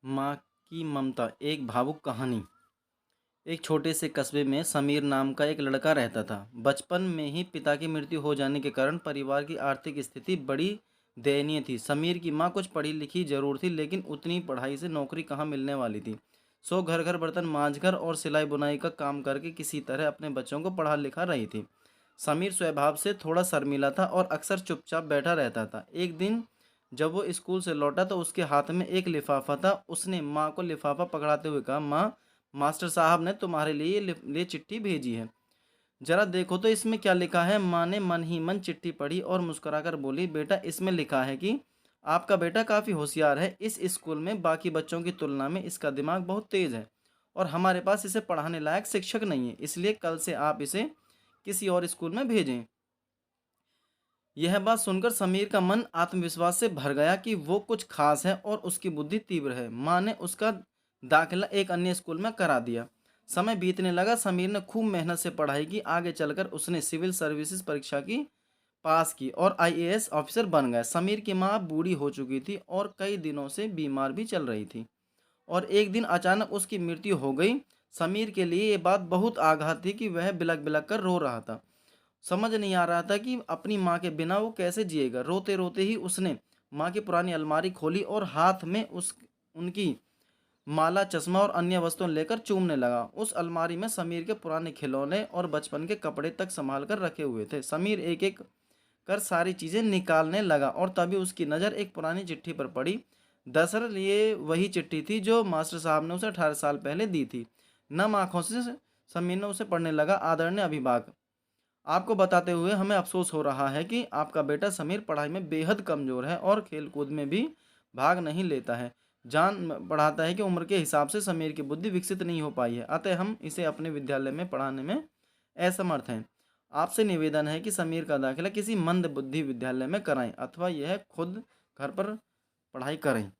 माँ की ममता एक भावुक कहानी। एक छोटे से कस्बे में समीर नाम का एक लड़का रहता था। बचपन में ही पिता की मृत्यु हो जाने के कारण परिवार की आर्थिक स्थिति बड़ी दयनीय थी। समीर की माँ कुछ पढ़ी लिखी जरूर थी, लेकिन उतनी पढ़ाई से नौकरी कहाँ मिलने वाली थी। सो घर घर बर्तन मांझकर और सिलाई बुनाई का काम करके किसी तरह अपने बच्चों को पढ़ा लिखा रही थी। समीर स्वभाव से थोड़ा शर्मीला था और अक्सर चुपचाप बैठा रहता था। एक दिन जब वो स्कूल से लौटा तो उसके हाथ में एक लिफाफा था। उसने माँ को लिफाफा पकड़ाते हुए कहा, माँ, मास्टर साहब ने तुम्हारे लिए चिट्ठी भेजी है, जरा देखो तो इसमें क्या लिखा है। माँ ने मन ही मन चिट्ठी पढ़ी और मुस्कुराकर बोली, बेटा, इसमें लिखा है कि आपका बेटा काफ़ी होशियार है। इस स्कूल में बाकी बच्चों की तुलना में इसका दिमाग बहुत तेज है और हमारे पास इसे पढ़ाने लायक शिक्षक नहीं है, इसलिए कल से आप इसे किसी और स्कूल में भेजें। यह बात सुनकर समीर का मन आत्मविश्वास से भर गया कि वो कुछ खास है और उसकी बुद्धि तीव्र है। माँ ने उसका दाखिला एक अन्य स्कूल में करा दिया। समय बीतने लगा। समीर ने खूब मेहनत से पढ़ाई की। आगे चलकर उसने सिविल सर्विसेज परीक्षा की, पास की और आईएएस ऑफिसर बन गया। समीर की माँ बूढ़ी हो चुकी थी और कई दिनों से बीमार भी चल रही थी और एक दिन अचानक उसकी मृत्यु हो गई। समीर के लिए ये बात बहुत आघात थी कि वह बिलक बिलक कर रो रहा था। समझ नहीं आ रहा था कि अपनी माँ के बिना वो कैसे जिएगा। रोते रोते ही उसने माँ की पुरानी अलमारी खोली और हाथ में उस उनकी माला, चश्मा और अन्य वस्तुएं लेकर चूमने लगा। उस अलमारी में समीर के पुराने खिलौने और बचपन के कपड़े तक संभाल कर रखे हुए थे। समीर एक एक कर सारी चीज़ें निकालने लगा और तभी उसकी नज़र एक पुरानी चिट्ठी पर पड़ी। दरअसल ये वही चिट्ठी थी जो मास्टर साहब ने उसे 18 साल पहले दी थी। नम आंखों से समीर ने उसे पढ़ने लगा। आदरणीय अभिभाषक, आपको बताते हुए हमें अफसोस हो रहा है कि आपका बेटा समीर पढ़ाई में बेहद कमज़ोर है और खेलकूद में भी भाग नहीं लेता है। जान पढ़ाता है कि उम्र के हिसाब से समीर की बुद्धि विकसित नहीं हो पाई है, अतः हम इसे अपने विद्यालय में पढ़ाने में असमर्थ हैं। आपसे निवेदन है कि समीर का दाखिला किसी मंद बुद्धि विद्यालय में कराएं अथवा यह खुद घर पर पढ़ाई करें।